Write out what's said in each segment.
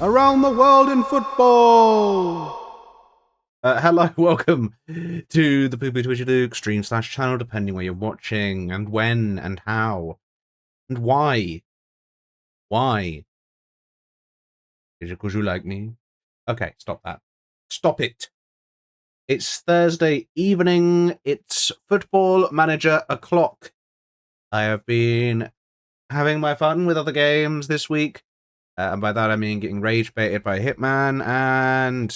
around the world in football. Hello, welcome to the Poopy Twitchy Luke stream / channel, depending where you're watching, and when, and how, and why. Why? Is it because you like me? Okay, stop that. Stop it. It's Thursday evening. It's Football Manager o'clock. I have been having my fun with other games this week. And by that I mean getting rage baited by Hitman and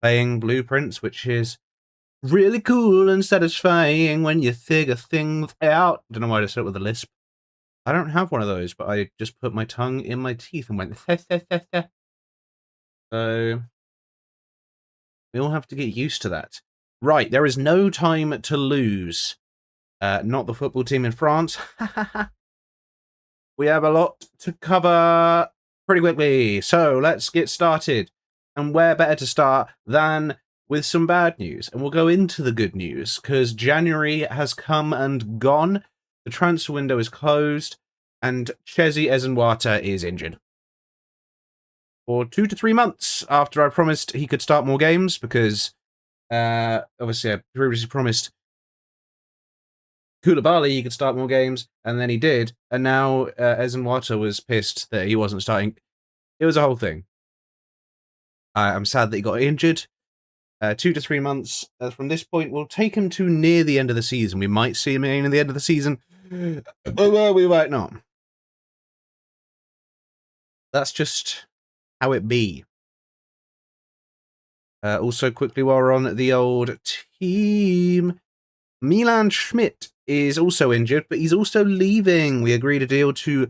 playing Blueprints, which is really cool and satisfying when you figure things out. Don't know why I just said it with a lisp. I don't have one of those, but I just put my tongue in my teeth and went So we all have to get used to that. Right, there is no time to lose. Not the football team in France. We have a lot to cover pretty quickly, so let's get started. And where better to start than with some bad news? And we'll go into the good news, because January has come and gone, the transfer window is closed, and Chezi Ezenwata is injured. For 2 to 3 months after I promised he could start more games, because obviously I previously promised Koulibaly he could start more games, and then he did, and now Ezenwata was pissed that he wasn't starting. It was a whole thing. I'm sad that he got injured. 2 to 3 months from this point will take him to near the end of the season. We might see him in the end of the season, but we might not. That's just how it be. Also, quickly while we're on the old team, Milan Schmidt is also injured, but he's also leaving. We agreed a deal to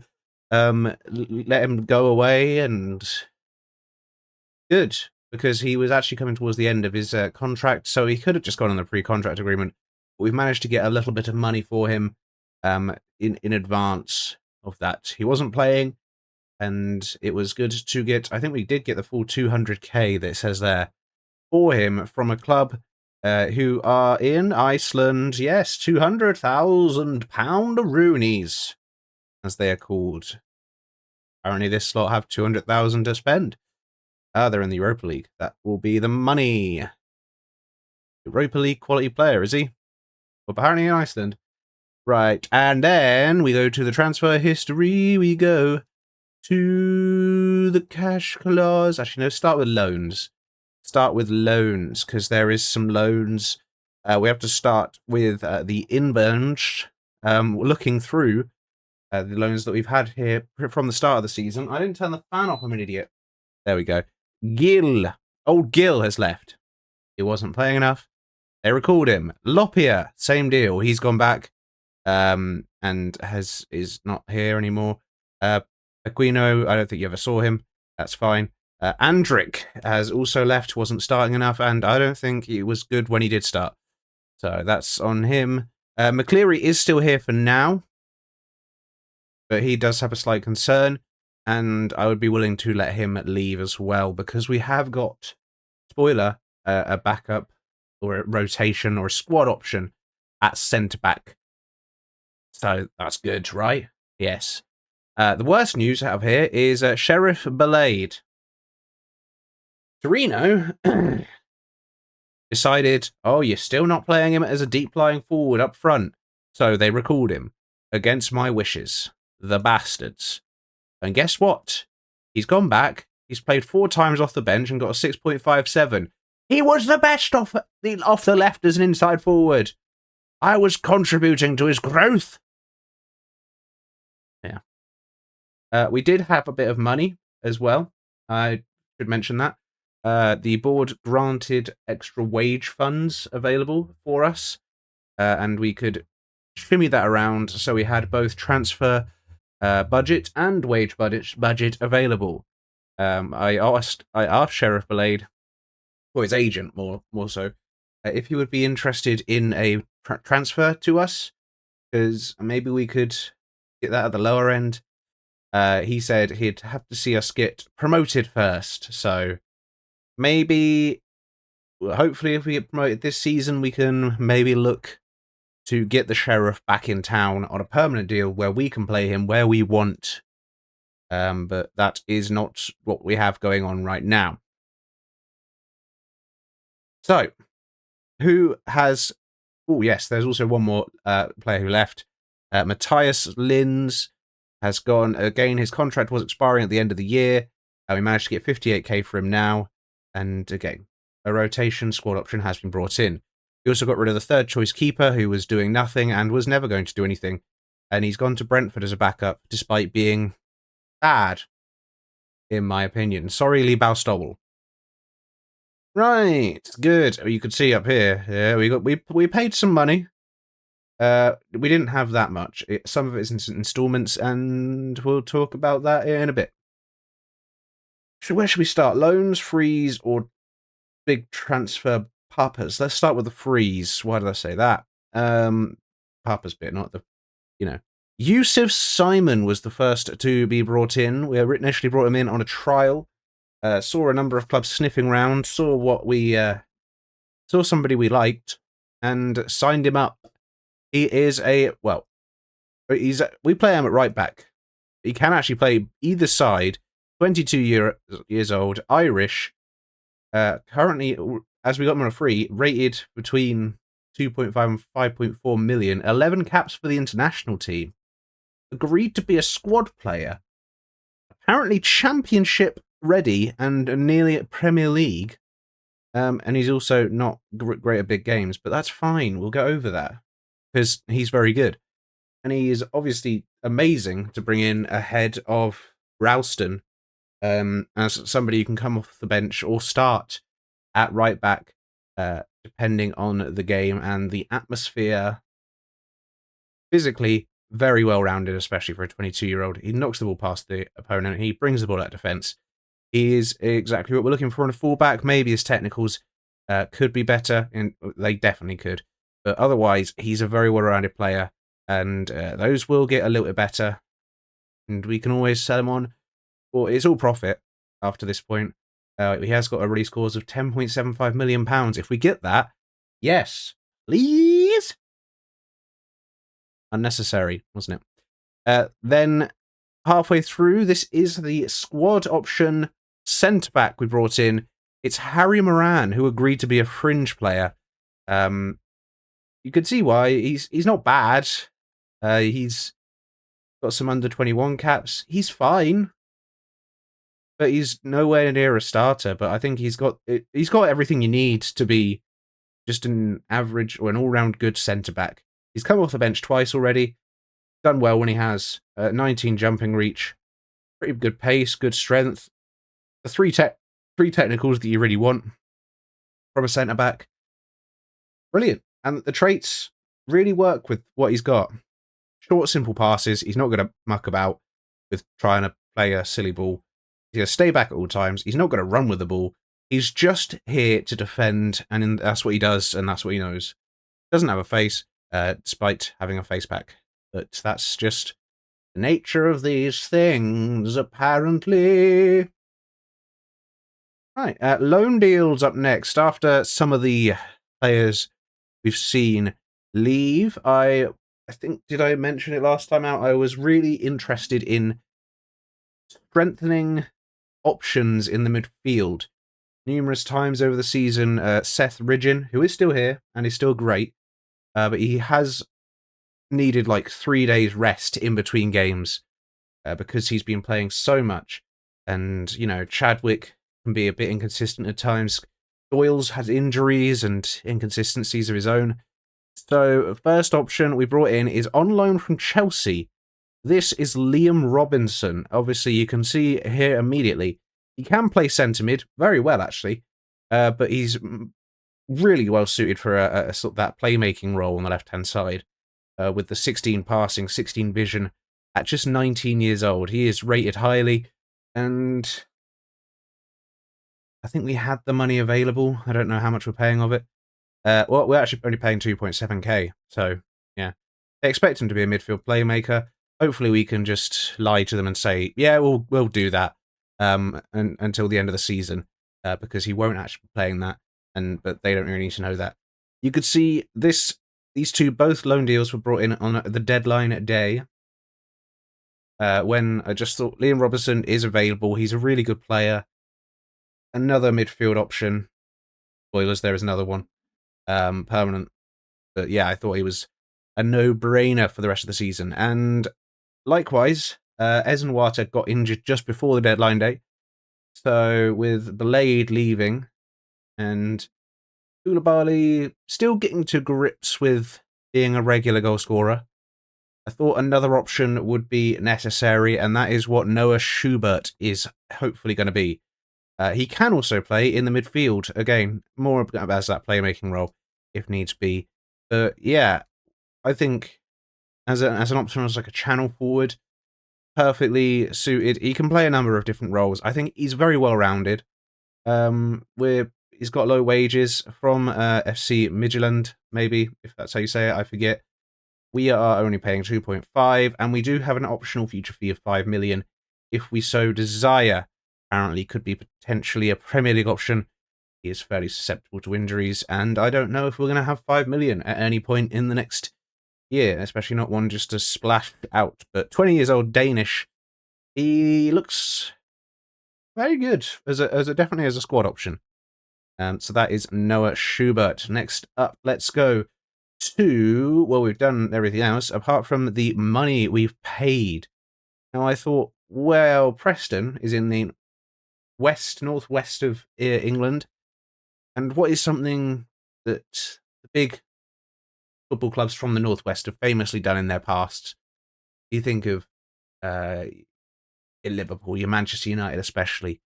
let him go away, and good, because he was actually coming towards the end of his contract, so he could have just gone on the pre-contract agreement. But we've managed to get a little bit of money for him in advance of that. He wasn't playing, and it was good to get, I think we did get the full 200k that it says there, for him from a club who are in Iceland. Yes, £200,000 Roonies, as they are called. Apparently this slot have 200,000 to spend. They're in the Europa League. That will be the money. Europa League quality player, is he? Well, apparently in Iceland. Right, and then we go to the transfer history. We go to the cash clause. Actually, no, start with loans. Start with loans, because there is some loans. We have to start with the inbound. Looking through the loans that we've had here from the start of the season. I didn't turn the fan off. I'm an idiot. There we go. Gil. Old Gil has left. He wasn't playing enough. They recalled him. Lopier, same deal. He's gone back and is not here anymore. Aquino, I don't think you ever saw him. That's fine. Andrick has also left, wasn't starting enough, and I don't think he was good when he did start. So that's on him. McCleary is still here for now, but he does have a slight concern, and I would be willing to let him leave as well, because we have got, spoiler, a backup or a rotation or a squad option at centre-back. So that's good, right? Yes. The worst news out of here is Sheriff Belade. Torino decided, oh, you're still not playing him as a deep-lying forward up front. So they recalled him against my wishes. The bastards. And guess what? He's gone back. He's played 4 times off the bench and got a 6.57. He was the best off the left as an inside forward. I was contributing to his growth. Yeah. We did have a bit of money as well. I should mention that. The board granted extra wage funds available for us, and we could shimmy that around, so we had both transfer budget and wage budget available. I asked Sheriff Belade, or his agent more so, if he would be interested in a transfer to us, because maybe we could get that at the lower end. He said he'd have to see us get promoted first, so maybe, hopefully, if we get promoted this season, we can maybe look to get the Sheriff back in town on a permanent deal where we can play him where we want. but that is not what we have going on right now. So, who has... Oh, yes, there's also one more player who left. Matthias Lins has gone. Again, his contract was expiring at the end of the year. We managed to get 58k for him now. And again, a rotation squad option has been brought in. We also got rid of the third choice keeper who was doing nothing and was never going to do anything. And he's gone to Brentford as a backup, despite being bad, in my opinion. Sorry, Lee Baustobel. Right, good. You could see up here. Yeah, we paid some money. We didn't have that much. Some of it is in installments, and we'll talk about that in a bit. Where should we start? Loans, freeze, or big transfer papas? Let's start with the freeze. Why did I say that? Papas bit, not the, Yusuf Simon was the first to be brought in. We initially brought him in on a trial. Saw a number of clubs sniffing around, saw somebody we liked, and signed him up. He is we play him at right back. He can actually play either side. 22 years old, Irish. Currently, as we got him on a free, rated between 2.5 and 5.4 million. 11 caps for the international team. Agreed to be a squad player. Apparently championship ready and nearly at Premier League. And he's also not great at big games, but that's fine. We'll go over that because he's very good. And he is obviously amazing to bring in ahead of Ralston as somebody who can come off the bench or start at right back, depending on the game and the atmosphere. Physically, very well-rounded, especially for a 22-year-old. He knocks the ball past the opponent. He brings the ball out of defence. He is exactly what we're looking for in a fullback. Maybe his technicals could be better, and they definitely could. But otherwise, he's a very well-rounded player, and those will get a little bit better. And we can always sell him on. Well, it's all profit after this point. He has got a release clause of £10.75 million. If we get that, yes, please. Unnecessary, wasn't it? Then halfway through, this is the squad option centre-back we brought in. It's Harry Moran, who agreed to be a fringe player. You can see why. He's not bad. He's got some under-21 caps. He's fine. But he's nowhere near a starter. But I think he's got everything you need to be just an average or an all-round good centre-back. He's come off the bench twice already. Done well when he has. 19 jumping reach. Pretty good pace, good strength. The three technicals that you really want from a centre-back. Brilliant. And the traits really work with what he's got. Short, simple passes. He's not going to muck about with trying to play a silly ball. He's going to stay back at all times. He's not going to run with the ball. He's just here to defend, and that's what he does, and that's what he knows. Doesn't have a face, despite having a face pack. But that's just the nature of these things, apparently. Right, loan deals up next. After some of the players we've seen leave, I think, did I mention it last time out? I was really interested in strengthening options in the midfield. Numerous times over the season, Seth Ridgen, who is still here and is still great, but he has needed like 3 days rest in between games because he's been playing so much. And, Chadwick can be a bit inconsistent at times. Doyle's had injuries and inconsistencies of his own. So, first option we brought in is on loan from Chelsea. This is Liam Robinson. Obviously, you can see here immediately. He can play centre mid very well, actually. But he's really well suited for a sort of that playmaking role on the left-hand side. With the 16 passing, 16 vision at just 19 years old. He is rated highly, and I think we had the money available. I don't know how much we're paying of it. Well, we're actually only paying 2.7k, so yeah. They expect him to be a midfield playmaker. Hopefully we can just lie to them and say, yeah, we'll do that until the end of the season, because he won't actually be playing that, but they don't really need to know that. You could see these two, both loan deals were brought in on the deadline day. when I just thought Liam Robertson is available. He's a really good player. Another midfield option. Spoilers, there is another one. Permanent. But yeah, I thought he was a no-brainer for the rest of the season. And likewise, Ezen Wata got injured just before the deadline day. So with Blade leaving and Koulibaly still getting to grips with being a regular goal scorer, I thought another option would be necessary, and that is what Noah Schubert is hopefully going to be. He can also play in the midfield, again, more as that playmaking role, if needs be. But yeah, I think as an option as like a channel forward, perfectly suited. He can play a number of different roles. I think he's very well-rounded. He's got low wages from FC Midtjylland, maybe, if that's how you say it, I forget. We are only paying 2.5, and we do have an optional future fee of 5 million if we so desire. Apparently could be potentially a Premier League option. He is fairly susceptible to injuries, and I don't know if we're going to have 5 million at any point in the next year, especially not one just to splash out. But 20 years old Danish, he looks very good as a definitely as a squad option. So that is Noah Schubert. Next up, let's go to, well, we've done everything else apart from the money we've paid. Now I thought, well, Preston is in the northwest of England, and what is something that the big football clubs from the northwest have famously done in their past? You think of in Liverpool, your Manchester United especially.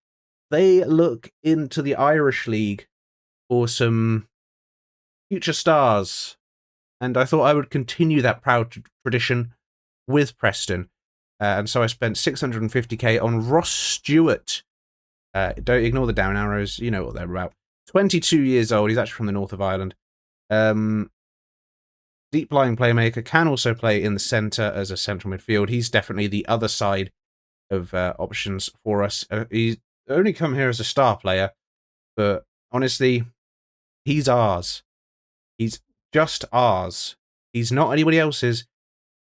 They look into the Irish League for some future stars, and I thought I would continue that proud tradition with Preston. And so I spent 650k on Ross Stewart. Don't ignore the down arrows, you know what they're about. 22 years old, he's actually from the north of Ireland. Deep lying playmaker, can also play in the centre as a central midfield. He's definitely the other side of options for us. He's only come here as a star player, but honestly, he's ours. He's just ours. He's not anybody else's.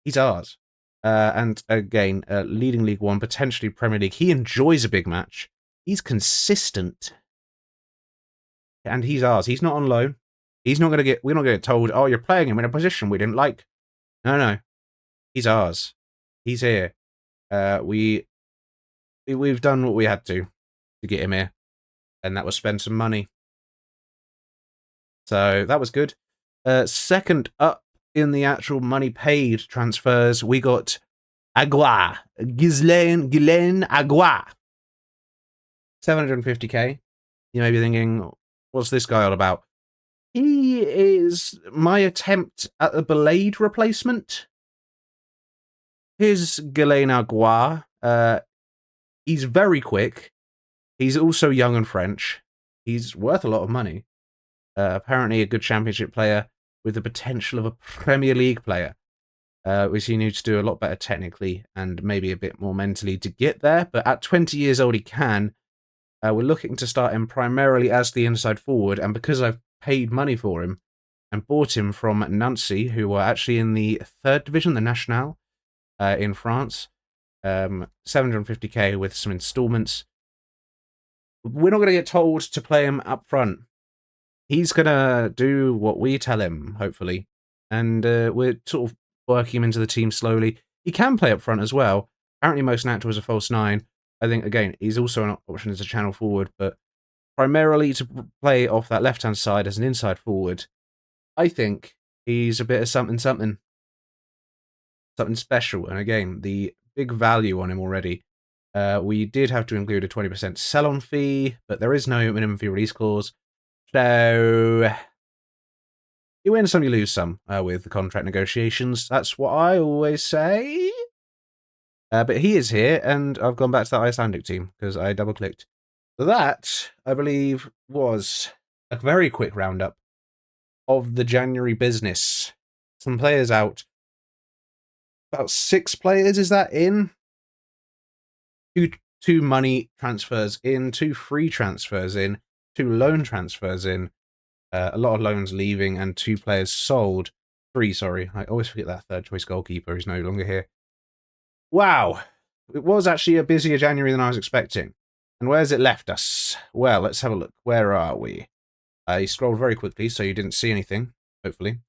He's ours. And again, leading League One, potentially Premier League. He enjoys a big match. He's consistent. And he's ours. He's not on loan. We're not going to get told, oh, you're playing him in a position we didn't like. No. He's ours. He's here. We've done what we had to get him here. And that was spend some money. So that was good. Second up in the actual money paid transfers, we got Agua. Ghislaine Agua. 750k. You may be thinking, what's this guy all about? He is my attempt at a Blade replacement. Here's Ghislaine Agua. He's very quick. He's also young and French. He's worth a lot of money. Apparently a good championship player with the potential of a Premier League player. Which he needs to do a lot better technically and maybe a bit more mentally to get there. But at 20 years old, he can. We're looking to start him primarily as the inside forward. And because I've paid money for him and bought him from Nancy, who were actually in the 3rd division, the National, in France, 750k with some installments. We're not going to get told to play him up front. He's going to do what we tell him, hopefully. And we're sort of working him into the team slowly. He can play up front as well. Apparently most natural is a false 9. I think, again, he's also an option as a channel forward, but primarily to play off that left-hand side as an inside forward, I think he's a bit of something special. And again, the big value on him already. We did have to include a 20% sell-on fee, but there is no minimum fee release clause. So you win some, you lose some with the contract negotiations. That's what I always say. But he is here, and I've gone back to that Icelandic team because I double-clicked. That, I believe, was a very quick roundup of the January business. Some players out. About 6 players, is that in? Two money transfers in, 2 free transfers in, 2 loan transfers in, a lot of loans leaving, and 2 players sold. 3, sorry. I always forget that third choice goalkeeper is no longer here. Wow. it was actually a busier January than I was expecting. And where's it left us? Well, let's have a look. Where are we? You scrolled very quickly, so you didn't see anything, hopefully.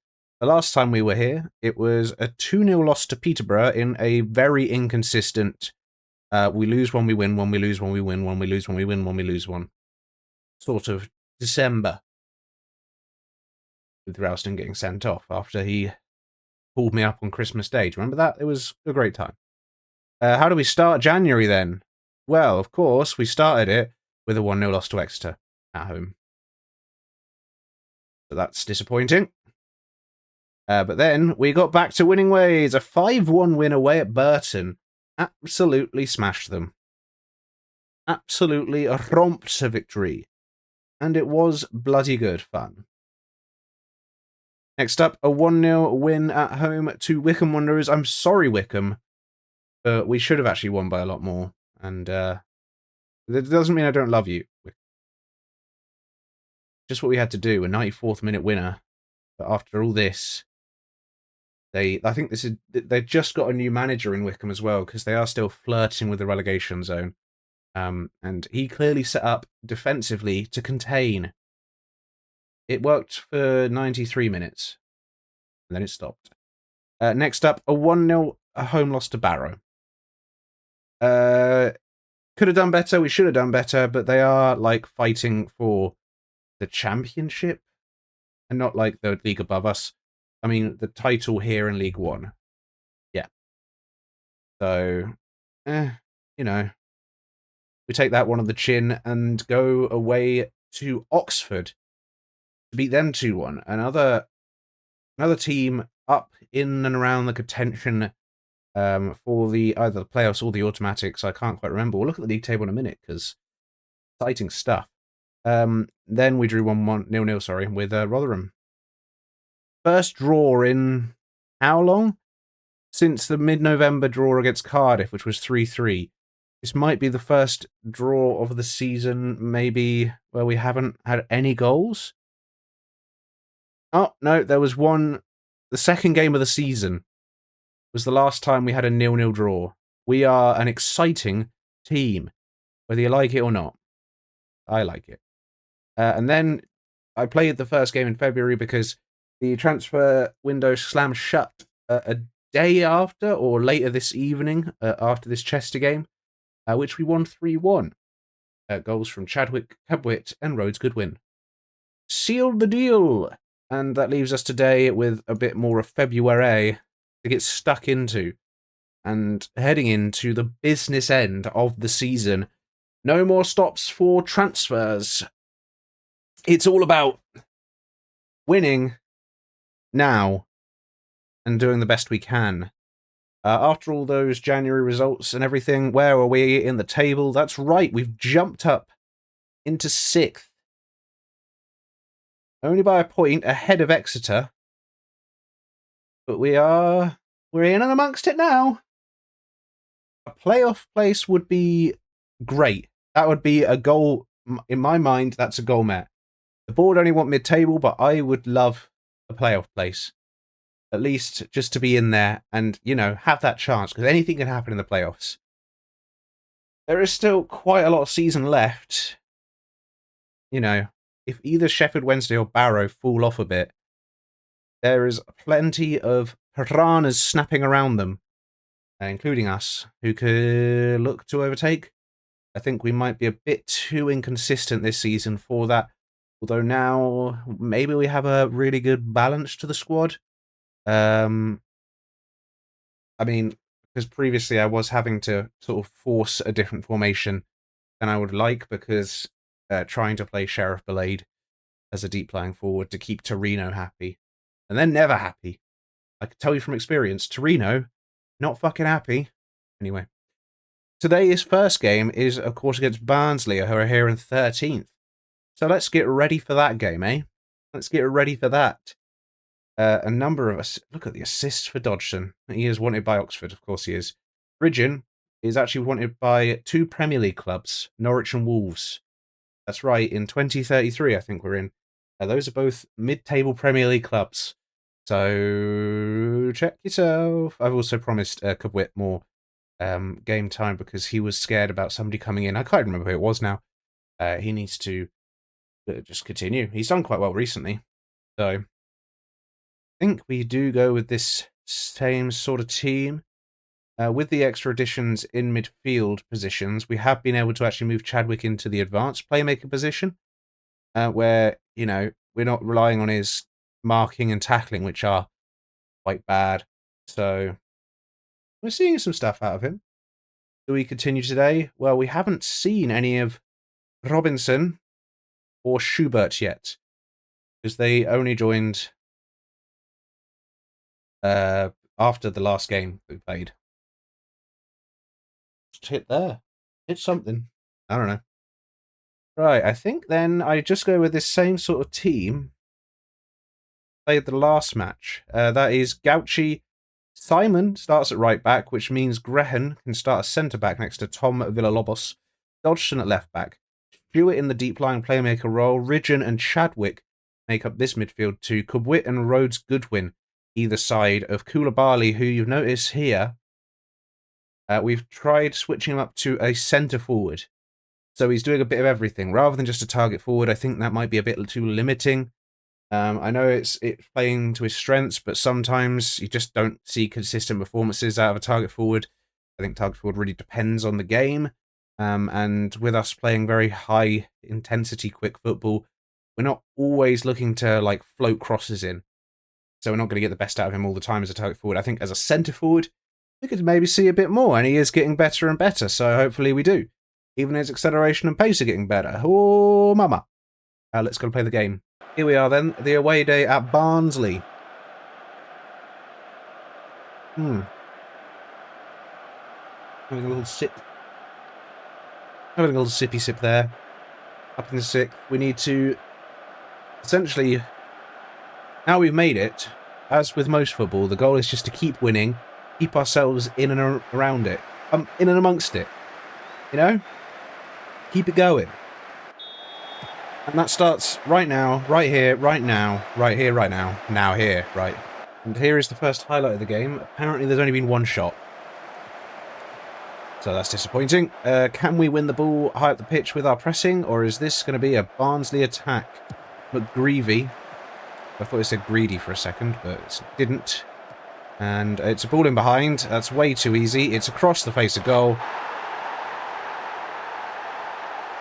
The last time we were here, it was a 2-0 loss to Peterborough in a very inconsistent, we lose when we win, when we lose when we win, when we lose when we win, when we lose one. Sort of December. With Ralston getting sent off after he pulled me up on Christmas Day. Do you remember that? It was a great time. How do we start January then? Well, of course, we started it with a 1-0 loss to Exeter at home. So that's disappointing. But then we got back to winning ways. A 5-1 win away at Burton. Absolutely smashed them. Absolutely romped a victory. And it was bloody good fun. Next up, a 1-0 win at home to Wycombe Wanderers. I'm sorry, Wycombe, but we should have actually won by a lot more. And that doesn't mean I don't love you. Just what we had to do, a 94th minute winner. But after all this, I think they've just got a new manager in Wycombe as well, because they are still flirting with the relegation zone. And he clearly set up defensively to contain. It worked for 93 minutes, and then it stopped. Next up, a 1-0 home loss to Barrow. Could have done better, we should have done better, but they are like fighting for the championship and not like the league above us. I mean, the title here in League One. Yeah. So, you know, we take that one on the chin and go away to Oxford to beat them 2-1. Another team up in and around the contention for either the playoffs or the automatics. I can't quite remember. We'll look at the league table in a minute, because exciting stuff. Then we drew 1-1, 0-0, sorry, with Rotherham. First draw in how long? Since the mid-November draw against Cardiff, which was 3-3. This might be the first draw of the season, maybe, where we haven't had any goals. Oh, no, there was one. The second game of the season was the last time we had a 0-0 draw. We are an exciting team, whether you like it or not. I like it. And then I played the first game in February because the transfer window slammed shut a day after, or later this evening, after this Chester game, which we won 3-1. Goals from Chadwick, Cabwit, and Rhodes Goodwin. Sealed the deal! And that leaves us today with a bit more of February to get stuck into. And heading into the business end of the season. No more stops for transfers. It's all about winning now and doing the best we can. After all those January results and everything, where are we in the table? That's right, we've jumped up into 6th. Only by a point ahead of Exeter. But we're in and amongst it now. A playoff place would be great. That would be a goal. In my mind, that's a goal met. The board only want mid-table, but I would love a playoff place. At least just to be in there and, you know, have that chance, because anything can happen in the playoffs. There is still quite a lot of season left. You know, if either Sheffield Wednesday or Barrow fall off a bit, there is plenty of piranhas snapping around them, including us, who could look to overtake. I think we might be a bit too inconsistent this season for that. Although now, maybe we have a really good balance to the squad. I mean, because previously I was having to sort of force a different formation than I would like, because trying to play Sheriff Belade as a deep lying forward to keep Torino happy. And they're never happy. I can tell you from experience, Torino, not fucking happy. Anyway. Today's first game is, of course, against Barnsley, who are here in 13th. So let's get ready for that game, eh? Let's get ready for that. A number of us. Look at the assists for Dodgson. He is wanted by Oxford, of course he is. Bridgen is actually wanted by 2 Premier League clubs, Norwich and Wolves. That's right, in 2033, I think we're in. Those are both mid-table Premier League clubs. So check yourself. I've also promised Cabwit more game time because he was scared about somebody coming in. I can't remember who it was now. He needs to just continue. He's done quite well recently. So I think we do go with this same sort of team. With the extra additions in midfield positions, we have been able to actually move Chadwick into the advanced playmaker position, where, you know, we're not relying on his marking and tackling, which are quite bad. So we're seeing some stuff out of him. Do we continue today? Well, we haven't seen any of Robinson or Schubert yet, because they only joined after the last game we played. Just hit there. Hit something. I don't know. Right, I think then I just go with this same sort of team played the last match. That is Gauchi. Simon starts at right back, which means Grehen can start as centre back next to Tom Villalobos. Dodgson at left back. Stewart in the deep line playmaker role. Ridgen and Chadwick make up this midfield too. Kubwit and Rhodes Goodwin either side of Koulibaly, who you've noticed here. We've tried switching him up to a centre forward. So he's doing a bit of everything. Rather than just a target forward, I think that might be a bit too limiting. I know it's playing to his strengths, but sometimes you just don't see consistent performances out of a target forward. I think target forward really depends on the game. And with us playing very high intensity quick football, we're not always looking to like float crosses in. So we're not going to get the best out of him all the time as a target forward. I think as a centre forward, we could maybe see a bit more, and he is getting better and better, so hopefully we do. Even his acceleration and pace are getting better. Oh, mama. Let's go play the game. Here we are then, the away day at Barnsley. Having a little sip. Having a little sippy sip there. Up in the sixth. We need to... Essentially, now we've made it, as with most football, the goal is just to keep winning, keep ourselves in and around it. In and amongst it. You know? Keep it going. And that starts right now, right here, right now, right here, right now, now here, right. And here is the first highlight of the game. Apparently there's only been one shot. So that's disappointing. Can we win the ball high up the pitch with our pressing, or is this going to be a Barnsley attack? McGreevy. I thought it said greedy for a second, but it didn't. And it's a ball in behind. That's way too easy. It's across the face of goal.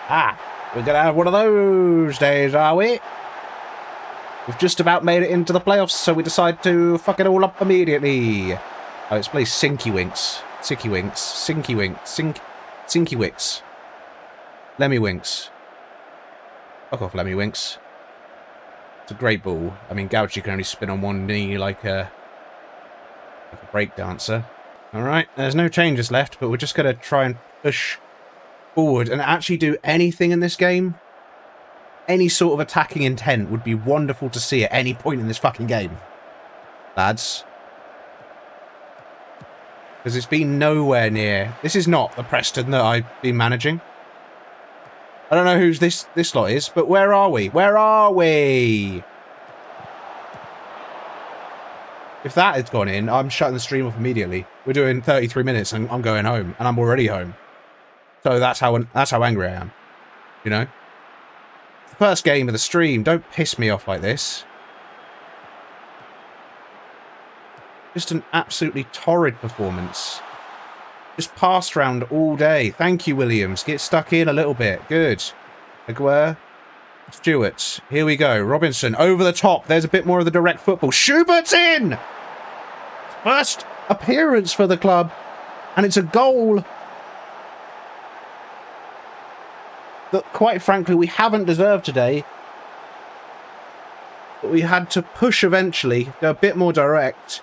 Ah! We're going to have one of those days, are we? We've just about made it into the playoffs, so we decide to fuck it all up immediately. Oh, it's played Sinky Winks. Sicky Winks. Sinky Winks. Sinky Wicks. Lemmy Winks. Fuck off, Lemmy Winks. It's a great ball. I mean, Gauchi can only spin on one knee like a break dancer. Alright, there's no changes left, but we're just going to try and push forward and actually do anything in this game. Any sort of attacking intent would be wonderful to see at any point in this fucking game, lads. Because it's been nowhere near. This is not the Preston that I've been managing. I don't know who's this lot is, but where are we? Where are we? If that had gone in, I'm shutting the stream off immediately. We're doing 33 minutes and I'm going home, and I'm already home. So that's how angry I am, you know? The first game of the stream, don't piss me off like this. Just an absolutely torrid performance. Just passed round all day. Thank you, Williams. Get stuck in a little bit. Good. Aguirre. Stewart. Here we go. Robinson over the top. There's a bit more of the direct football. Schubert's in! First appearance for the club. And it's a goal that, quite frankly, we haven't deserved today. But we had to push eventually. Go a bit more direct.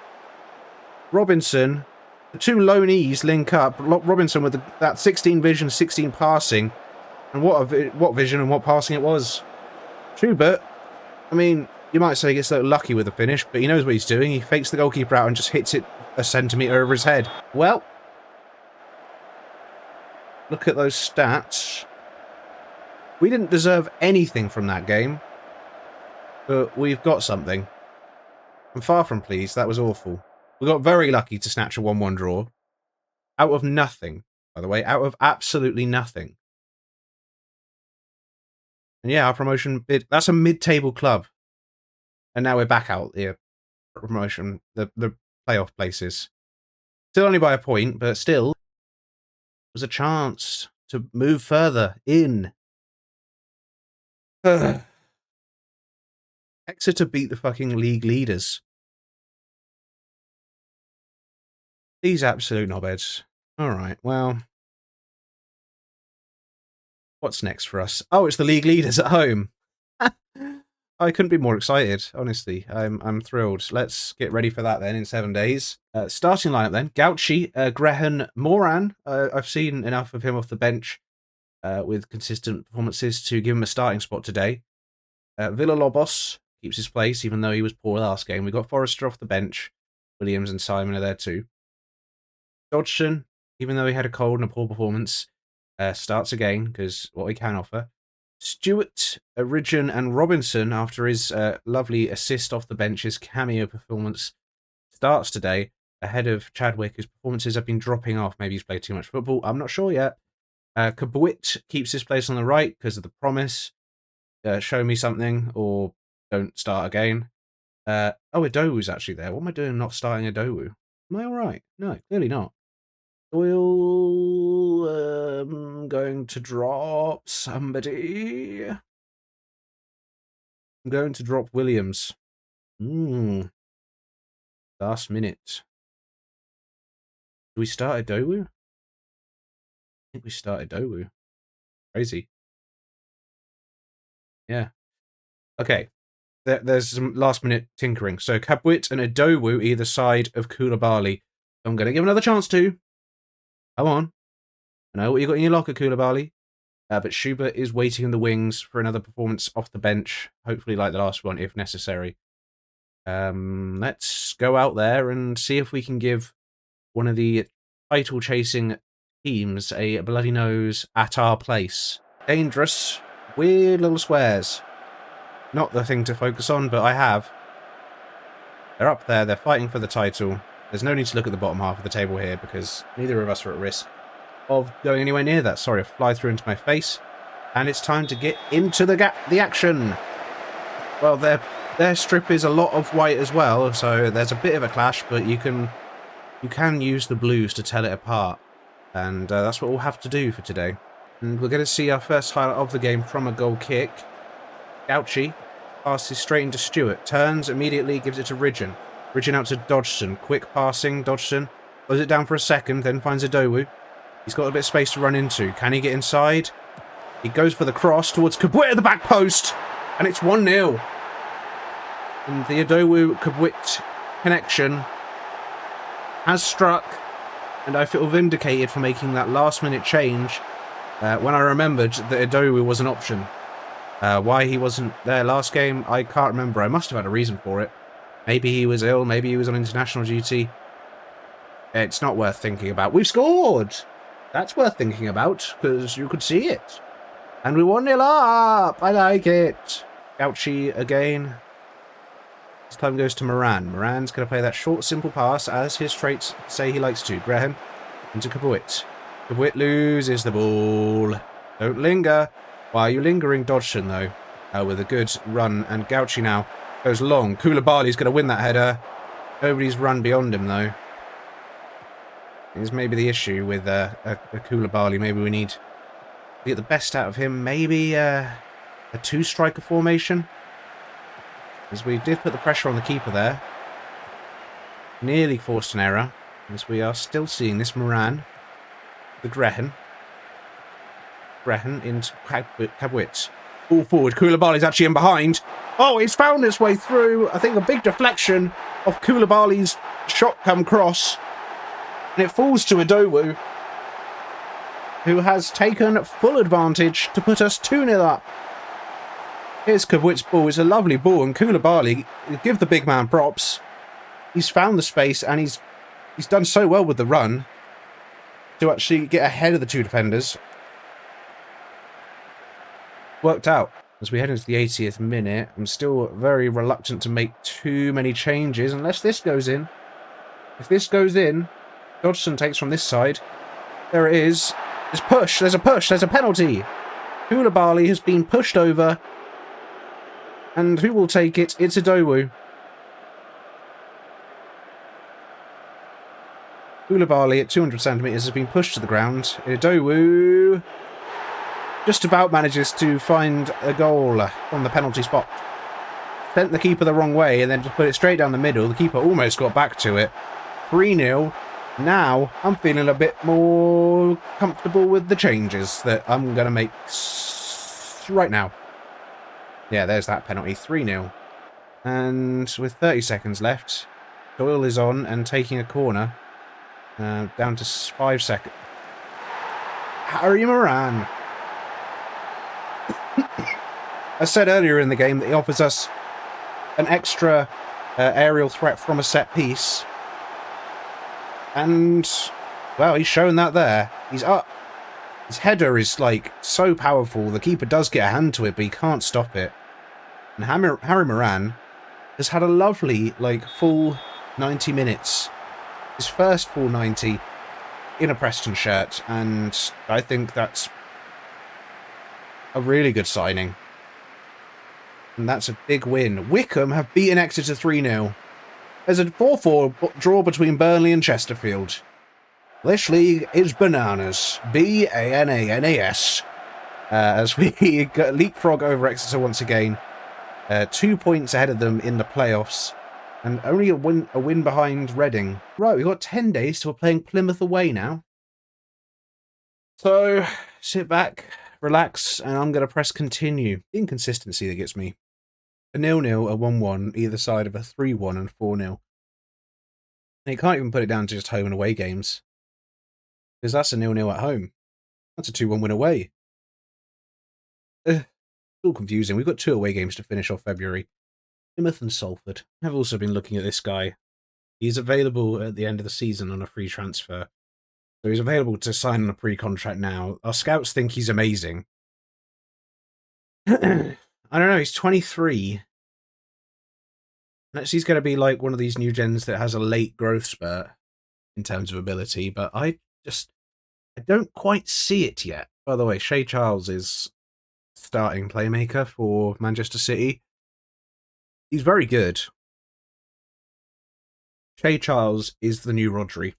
Robinson. The two loanees link up. Robinson with that 16 vision, 16 passing. And what vision and what passing it was. Schubert, I mean, you might say he gets a little lucky with the finish, but he knows what he's doing. He fakes the goalkeeper out and just hits it a centimetre over his head. Well, look at those stats. We didn't deserve anything from that game, but we've got something. I'm far from pleased. That was awful. We got very lucky to snatch a 1-1 draw. Out of nothing, by the way, out of absolutely nothing. And yeah, our promotion bid, that's a mid-table club. And now we're back out here. Promotion, the playoff places. Still only by a point, but still, was a chance to move further in. Exeter beat the fucking league leaders. These absolute knobheads. Alright, well. What's next for us? Oh, it's the league leaders at home. I couldn't be more excited, honestly. I'm thrilled. Let's get ready for that then in 7 days. Starting lineup then. Gauci, Grehen, Moran. I've seen enough of him off the bench with consistent performances to give him a starting spot today. Villalobos keeps his place, even though he was poor last game. We've got Forrester off the bench. Williams and Simon are there too. Dodgson, even though he had a cold and a poor performance, starts again, because what he can offer. Stewart, Ridgeon, and Robinson, after his lovely assist off the bench, his cameo performance, starts today, ahead of Chadwick, whose performances have been dropping off. Maybe he's played too much football. I'm not sure yet. Kabwit keeps his place on the right because of the promise. Show me something, or don't start again. Oh, Adowu's actually there. What am I doing not starting Adowu? Am I alright? No, clearly not. Doyle, going to drop somebody. I'm going to drop Williams. Last minute. Do we start Adowu? I think we started Adowu. Crazy. Yeah. Okay. There's some last minute tinkering. So Kabwit and Adowu either side of Koulibaly. I'm going to give another chance to. Come on. I know what you got in your locker, Koulibaly. But Schubert is waiting in the wings for another performance off the bench. Hopefully like the last one, if necessary. Let's go out there and see if we can give one of the title-chasing teams a bloody nose at our place. Dangerous. Weird little squares. Not the thing to focus on, but I have. They're up there. They're fighting for the title. There's no need to look at the bottom half of the table here because neither of us are at risk of going anywhere near that. Sorry, I fly through into my face. And it's time to get into the action. Well, their strip is a lot of white as well, so there's a bit of a clash, but you can use the blues to tell it apart. And that's what we'll have to do for today. And we're going to see our first highlight of the game from a goal kick. Gauci passes straight into Stewart. Turns immediately, gives it to Ridgeon. Ridgeon out to Dodgson. Quick passing. Dodgson slows it down for a second, then finds Adowu. He's got a bit of space to run into. Can he get inside? He goes for the cross towards Kabwit at the back post. And it's 1-0. And the Adowu-Kabwit connection has struck. And I feel vindicated for making that last-minute change when I remembered that Adowu was an option. Why he wasn't there last game, I can't remember. I must have had a reason for it. Maybe he was ill. Maybe he was on international duty. It's not worth thinking about. We've scored! That's worth thinking about, because you could see it. And we 1-0 up! I like it! Gauci again. This time goes to Moran. Moran's going to play that short, simple pass, as his traits say he likes to. Graham into Kabwit. Kabwit loses the ball. Don't linger. Why are you lingering, Dodgson, though? With a good run. And Gauci now goes long. Koulibaly's going to win that header. Nobody's run beyond him, though. Is maybe the issue with a Koulibaly. Maybe we need to get the best out of him. Maybe a two-striker formation. As we did put the pressure on the keeper there. Nearly forced an error. As we are still seeing this Moran. The Grehen. Grehen into Kabwit. All forward. Koulibaly's actually in behind. Oh, he's found his way through. I think a big deflection of Koulibaly's shot come cross. And it falls to Adowu, who has taken full advantage to put us 2-0 up. Here's Kabwit's ball. It's a lovely ball, and Koulibaly, give the big man props. He's found the space, and he's done so well with the run to actually get ahead of the two defenders. Worked out. As we head into the 80th minute, I'm still very reluctant to make too many changes, unless this goes in. If this goes in, Dodgson takes from this side. There it is. There's push. There's a push. There's a penalty. Koulibaly has been pushed over. And who will take it? It's Idowu. Koulibaly at 200 centimetres has been pushed to the ground. Idowu just about manages to find a goal from the penalty spot. Sent the keeper the wrong way and then just put it straight down the middle. The keeper almost got back to it. 3-0. Now, I'm feeling a bit more comfortable with the changes that I'm going to make right now. Yeah, there's that penalty. 3-0. And with 30 seconds left, Doyle is on and taking a corner. Down to 5 seconds. Harry Moran. I said earlier in the game that he offers us an extra aerial threat from a set piece. And, well, he's shown that there. He's up. His header is, like, so powerful. The keeper does get a hand to it, but he can't stop it. And Harry Moran has had a lovely, like, full 90 minutes. His first full 90 in a Preston shirt. And I think that's a really good signing. And that's a big win. Wickham have beaten Exeter 3-0. There's a 4-4 draw between Burnley and Chesterfield. This league is bananas. B-A-N-A-N-A-S. As we leapfrog over Exeter once again. 2 points ahead of them in the playoffs. And only a win behind Reading. Right, we've got 10 days till we're playing Plymouth away now. So, sit back, relax, and I'm going to press continue. Inconsistency that gets me. A 0-0, a 1-1, either side of a 3-1 and 4-0. And you can't even put it down to just home and away games. Because that's a 0-0 at home. That's a 2-1 win away. It's all confusing. We've got 2 away games to finish off February. Plymouth and Salford. I've also been looking at this guy. He's available at the end of the season on a free transfer. So he's available to sign on a pre-contract now. Our scouts think he's amazing. I don't know, he's 23. He's going to be like one of these new gens that has a late growth spurt in terms of ability, but I don't quite see it yet. By the way, Shea Charles is starting playmaker for Manchester City. He's very good. Shea Charles is the new Rodri.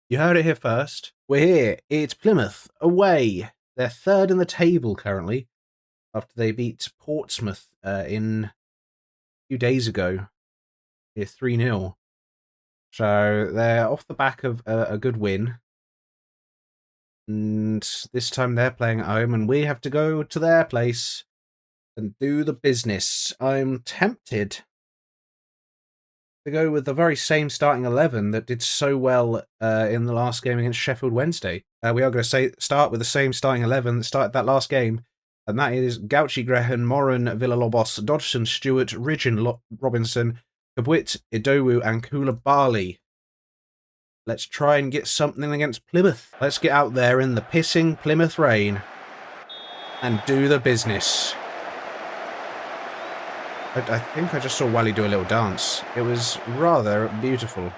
You heard it here first. We're here. It's Plymouth away. They're third in the table currently after they beat Portsmouth in a few days ago. Here 3-0. So they're off the back of a good win. And this time they're playing at home and we have to go to their place and do the business. I'm tempted to go with the very same starting 11 that did so well in the last game against Sheffield Wednesday. We are going to start with the same starting 11 that started that last game, and that is Gauchi, Grehen, Moran, Villalobos, Dodgson, Stewart, Ridgen, Robinson, Kabwit, Idowu, and Koulibaly. Let's try and get something against Plymouth. Let's get out there in the pissing Plymouth rain and do the business. I think I just saw Wally do a little dance. It was rather beautiful.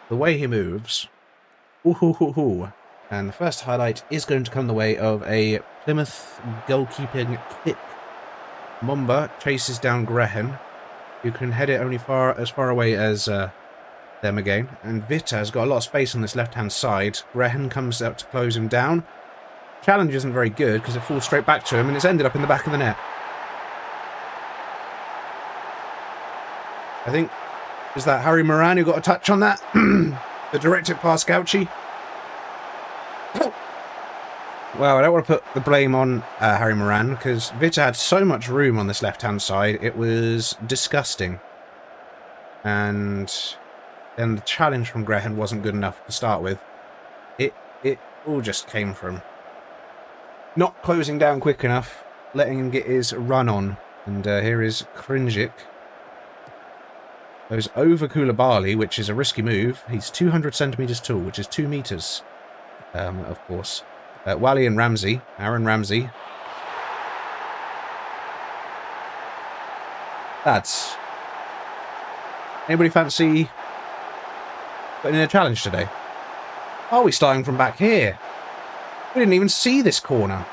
The way he moves. Ooh. And the first highlight is going to come the way of a Plymouth goalkeeping kick. Mumba chases down Grehen, who can head it only as far away as them again. And Vita has got a lot of space on this left-hand side. Grehen comes up to close him down. Challenge isn't very good because it falls straight back to him and it's ended up in the back of the net. I think, is that Harry Moran who got a touch on that? The directed past Gauchi. Well, I don't want to put the blame on Harry Moran because Vita had so much room on this left-hand side. It was disgusting. And then the challenge from Grehen wasn't good enough to start with. It all just came from not closing down quick enough, letting him get his run on. And here is Krinjic. Goes over Koulibaly, which is a risky move. He's 200 centimetres tall, which is 2 metres, of course. Wally and Ramsey. Aaron Ramsey. Lads. Anybody fancy putting in a challenge today? Are we starting from back here? We didn't even see this corner.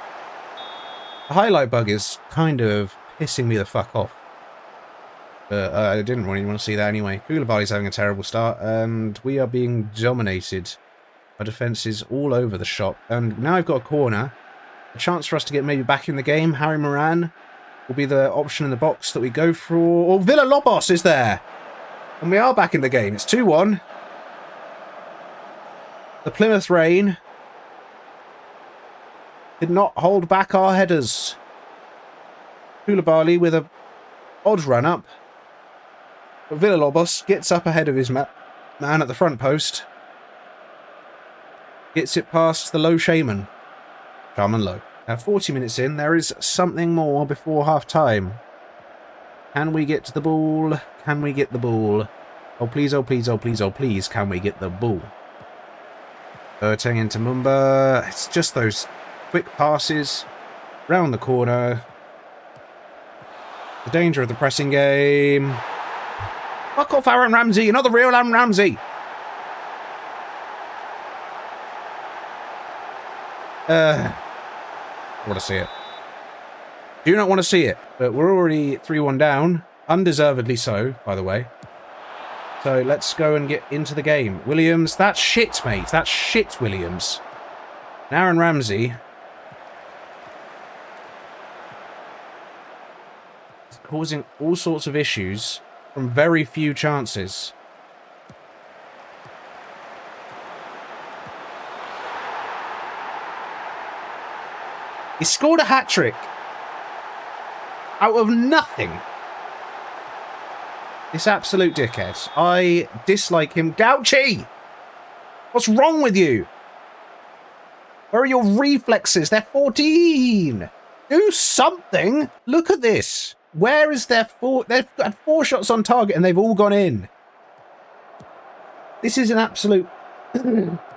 The highlight bug is kind of pissing me the fuck off. But I didn't really want to see that anyway. Koulibaly's having a terrible start, and we are being dominated. Our defence is all over the shop. And now I've got a corner. A chance for us to get maybe back in the game. Harry Moran will be the option in the box that we go for. Oh, Villa-Lobos is there! And we are back in the game. It's 2-1. The Plymouth Rain did not hold back our headers. Koulibaly with a odd run-up. But Villa-Lobos gets up ahead of his man at the front post. Gets it past the low Shaman. Shaman low. 40 minutes in, there is something more before half-time. Can we get the ball? Can we get the ball? Oh, please, oh, please, oh, please, oh, please, can we get the ball? Boateng into Mumba. It's just those quick passes round the corner. The danger of the pressing game. Fuck off, Aaron Ramsey. You're not the real Aaron Ramsey. I want to see it. Do not want to see it. But we're already 3-1 down. Undeservedly so, by the way. So let's go and get into the game. Williams, that's shit, mate. That's shit, Williams. And Aaron Ramsey is causing all sorts of issues from very few chances. He scored a hat-trick out of nothing. This absolute dickhead. I dislike him. Gauchi! What's wrong with you? Where are your reflexes? They're 14! Do something! Look at this! Where is their four? They've got 4 shots on target and they've all gone in. This is an absolute...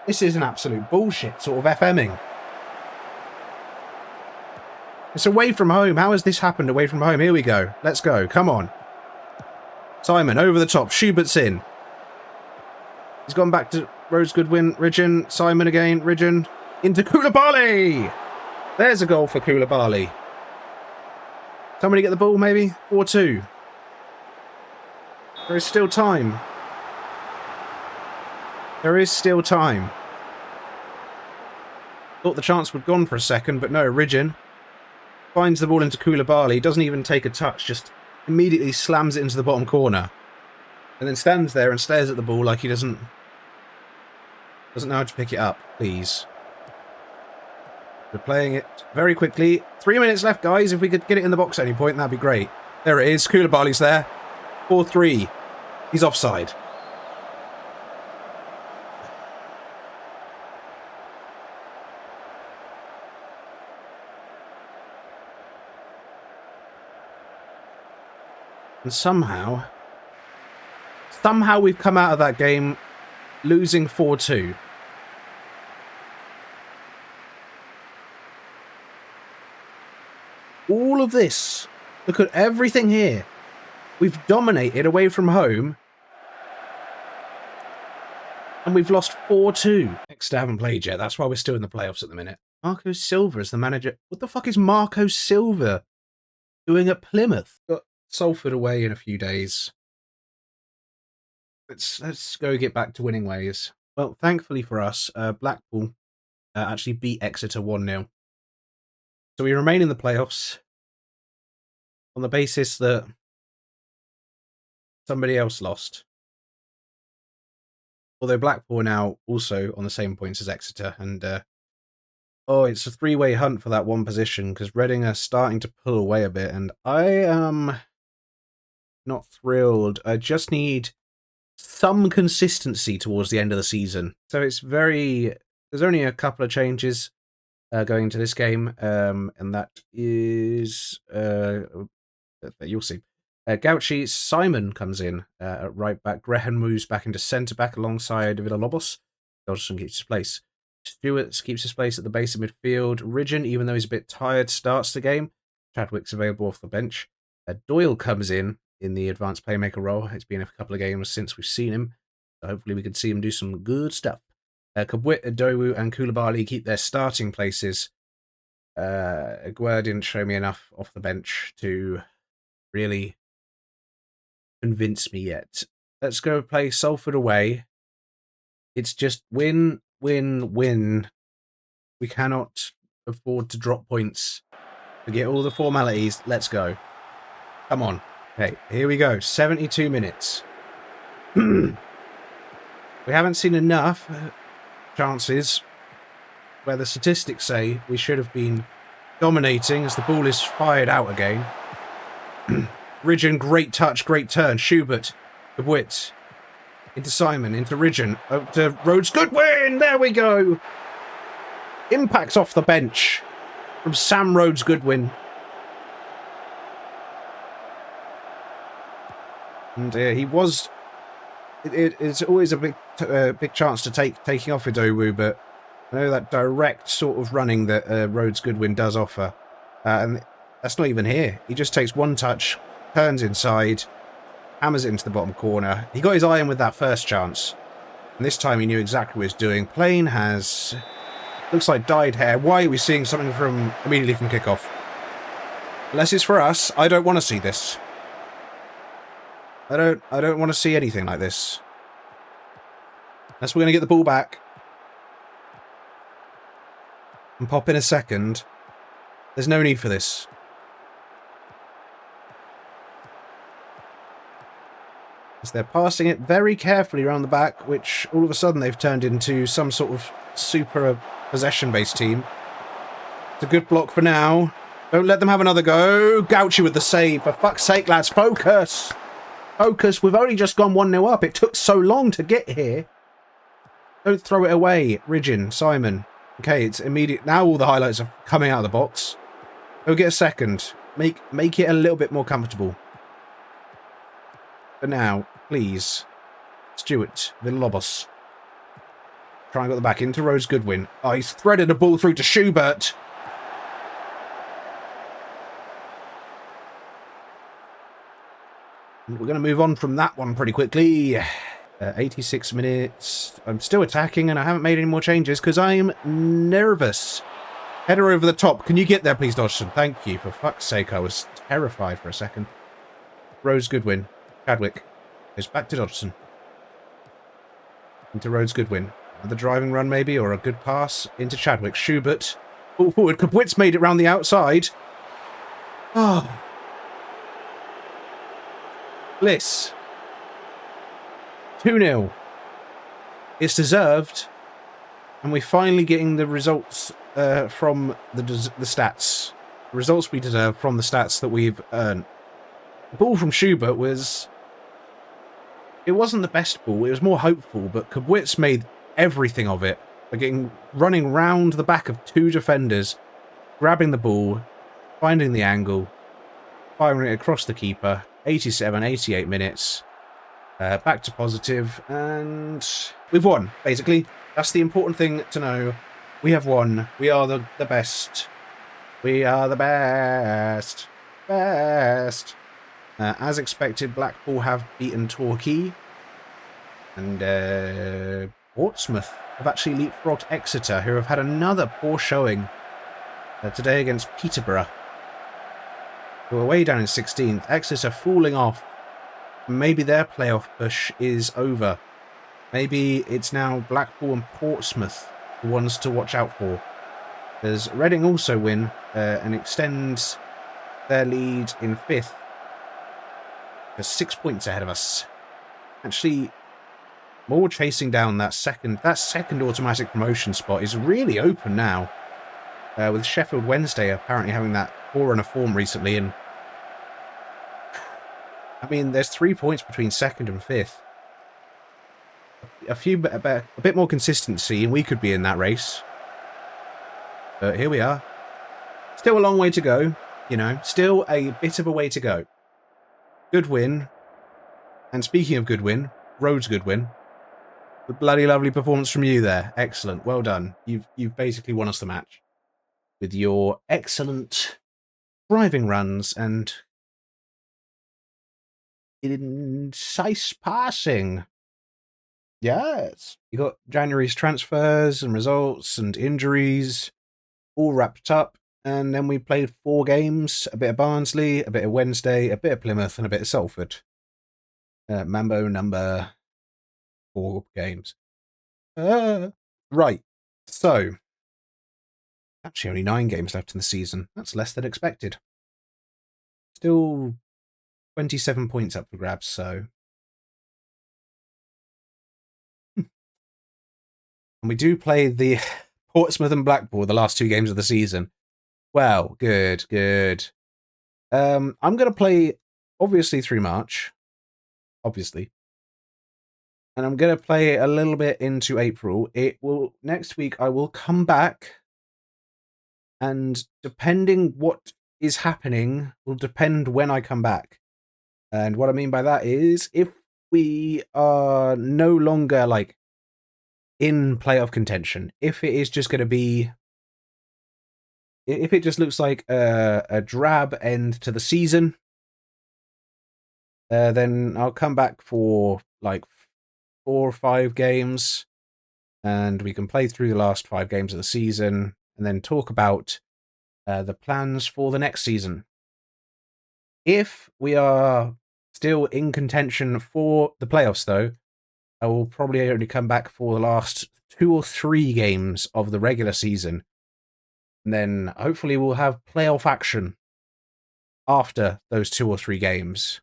this is an absolute bullshit sort of FMing. It's away from home. How has this happened away from home? Here we go. Let's go. Come on. Simon, over the top. Schubert's in. He's gone back to Rose Goodwin. Ridgen. Simon again. Ridgen. Into Koulibaly. There's a goal for Koulibaly. Somebody get the ball, maybe? 4-2. There is still time. There is still time. Thought the chance would gone for a second, but no. Ridgen finds the ball into Koulibaly, doesn't even take a touch, just immediately slams it into the bottom corner. And then stands there and stares at the ball like he doesn't know how to pick it up, please. We're playing it very quickly. 3 minutes left, guys. If we could get it in the box at any point, that'd be great. There it is. Koulibaly's there. 4-3. He's offside. And somehow we've come out of that game losing 4-2. All of this, look at everything here. We've dominated away from home. And we've lost 4-2. Exeter haven't played yet. That's why we're still in the playoffs at the minute. Marco Silva is the manager. What the fuck is Marco Silva doing at Plymouth? Got Salford away in a few days. Let's go get back to winning ways. Well, thankfully for us, Blackpool actually beat Exeter 1-0. So we remain in the playoffs on the basis that somebody else lost. Although Blackpool are now also on the same points as Exeter. And, it's a 3-way hunt for that one position because Reading are starting to pull away a bit. And I am not thrilled. I just need some consistency towards the end of the season. So it's there's only a couple of changes going into this game, and that is you'll see. Gauchi Simon comes in at right back. Graham moves back into centre back alongside Villa-Lobos. Dodgson keeps his place. Stewart keeps his place at the base of midfield. Ridgen, even though he's a bit tired, starts the game. Chadwick's available off the bench. Doyle comes in the advanced playmaker role. It's been a couple of games since we've seen him. So hopefully we can see him do some good stuff. Kabwit, Adowu, and Koulibaly keep their starting places. Aguerd didn't show me enough off the bench to really convince me yet. Let's go play Salford away. It's just win, win, win. We cannot afford to drop points. Forget all the formalities. Let's go. Come on. Okay, here we go. 72 minutes. We haven't seen enough chances where the statistics say we should have been dominating as the ball is fired out again. Ridgen, great touch, great turn. Schubert, Kabwit, into Simon, into Ridgen, up to Rhodes Goodwin. There we go. Impact off the bench from Sam Rhodes Goodwin. And he was... It's always a big chance to taking off Idowu, but I know that direct sort of running that Rhodes Goodwin does offer. And that's not even here. He just takes one touch, turns inside, hammers it into the bottom corner. He got his eye in with that first chance. And this time he knew exactly what he was doing. Plane has... looks like dyed hair. Why are we seeing something from immediately from kickoff? Unless it's for us, I don't want to see this. I don't want to see anything like this. Unless we're going to get the ball back and pop in a second. There's no need for this. As they're passing it very carefully around the back, which all of a sudden they've turned into some sort of super possession-based team. It's a good block for now. Don't let them have another go. Gauchi with the save. For fuck's sake, lads, focus! Focus. We've only just gone 1-0 up. It took so long to get here. Don't throw it away. Ridgen, Simon. Okay, it's immediate. Now all the highlights are coming out of the box. Go get a second. Make it a little bit more comfortable. But now, please. Stewart, Villalobos. Try and get the back into Rhodes Goodwin. Oh, he's threaded a ball through to Schubert. We're going to move on from that one pretty quickly. 86 minutes. I'm still attacking and I haven't made any more changes because I am nervous. Header over the top. Can you get there, please, Dodgson? Thank you. For fuck's sake, I was terrified for a second. Rhodes Goodwin. Chadwick. Goes back to Dodgson. Into Rhodes Goodwin. Another driving run, maybe, or a good pass into Chadwick. Schubert. Ball forward. Kabwit's made it round the outside. Oh. Bliss. 2-0. It's deserved. And we're finally getting the results from the stats. The results we deserve from the stats that we've earned. The ball from Schubert was... it wasn't the best ball. It was more hopeful, but Kabwit's made everything of it. By running round the back of two defenders, grabbing the ball, finding the angle, firing it across the keeper. 87, 88 minutes. Back to positive, and we've won, basically. That's the important thing to know. We have won. We are the best. We are the best. Best. As expected, Blackpool have beaten Torquay. And Portsmouth have actually leapfrogged Exeter, who have had another poor showing today against Peterborough, who are way down in 16th. Exeter falling off. Maybe their playoff push is over. Maybe it's now Blackpool and Portsmouth the ones to watch out for. As Reading also win and extends their lead in 5th. They're 6 points ahead of us. Actually, more chasing down that second automatic promotion spot is really open now. With Sheffield Wednesday apparently having that poor run of form recently, and I mean, there's 3 points between 2nd and 5th. A bit more consistency, and we could be in that race. But here we are. Still a long way to go, you know. Still a bit of a way to go. Good win. And speaking of good win, Rhodes Goodwin. The bloody lovely performance from you there. Excellent. Well done. You've basically won us the match with your excellent driving runs and incisive passing. Yes. You got January's transfers and results and injuries all wrapped up. And then we played 4 games, a bit of Barnsley, a bit of Wednesday, a bit of Plymouth, and a bit of Salford. Mambo number 4 games. Right. So, actually only 9 games left in the season. That's less than expected. Still 27 points up for grabs, so... And we do play the Portsmouth and Blackpool, the last 2 games of the season. Well, good, good. I'm going to play, obviously, through March. Obviously. And I'm going to play a little bit into April. Next week, I will come back, and depending what is happening will depend when I come back. And what I mean by that is, if we are no longer, like, in playoff contention, if it is just going to be... If it just looks like a drab end to the season, then I'll come back for like 4 or 5 games, and we can play through the last 5 games of the season, and then talk about the plans for the next season. If we are still in contention for the playoffs, though, I will probably only come back for the last 2 or 3 games of the regular season. And then hopefully we'll have playoff action after those 2 or 3 games.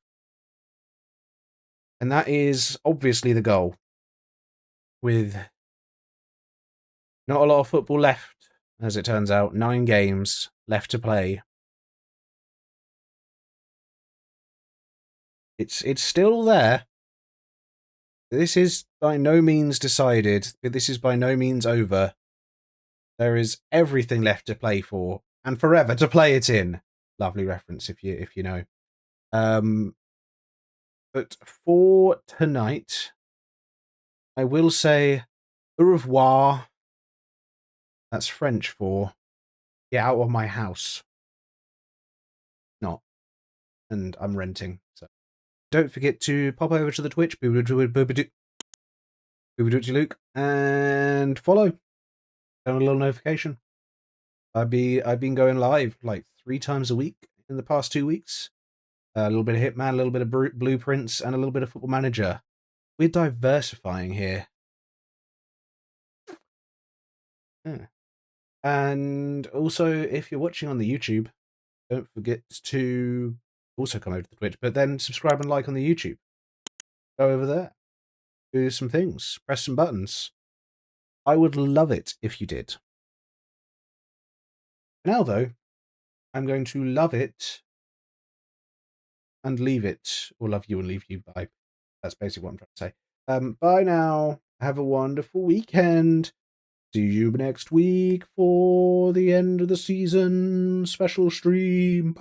And that is obviously the goal. With not a lot of football left, as it turns out, 9 games left to play. It's still there. This is by no means decided. This is by no means over. There is everything left to play for, and forever to play it in. Lovely reference, if you know. But for tonight, I will say au revoir. That's French for get out of my house. Not. And I'm renting, so don't forget to pop over to the Twitch, Luke, and follow. Turn on a little notification. I've been going live like 3 times a week in the past 2 weeks. A little bit of Hitman, a little bit of Blueprints, and a little bit of Football Manager. We're diversifying here. Yeah. And also, if you're watching on the YouTube, don't forget to also come over to the Twitch, but then subscribe and like on the YouTube. Go over there. Do some things. Press some buttons. I would love it if you did. Now, though, I'm going to love it and leave it, or love you and leave you. Bye. That's basically what I'm trying to say. Bye now. Have a wonderful weekend. See you next week for the end of the season special stream.